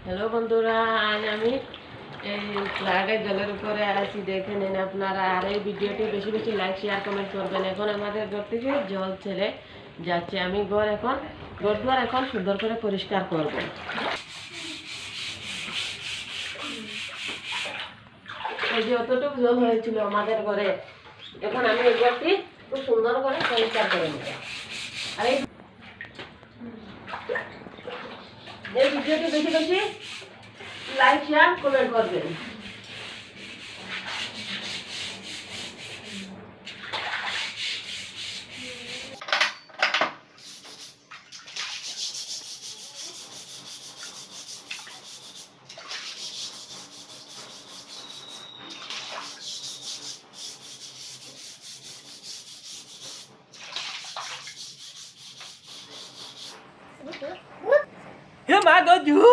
Hello বন্ধুরা, আজ আমি এই ফ্ল্যাটের জলের উপরে আছি, দেখে নিন আপনারা। আর এই ভিডিওটি বেশি বেশি লাইক শেয়ার কমেন্ট করবেন। এখন আমাদের ঘর থেকে জল ছেড়ে যাচ্ছে। আমি ঘর এখন সুন্দর করে পরিষ্কার করব। এই যে অতটুকু জল হয়েছিল আমাদের ঘরে, এখন আমি এই ঘরটি খুব সুন্দর করে পরিষ্কার করে নেব। আর এই ভিডিওটি বেশি বেশি লাইক শেয়ার কমেন্ট করবেন। Hứa má có chú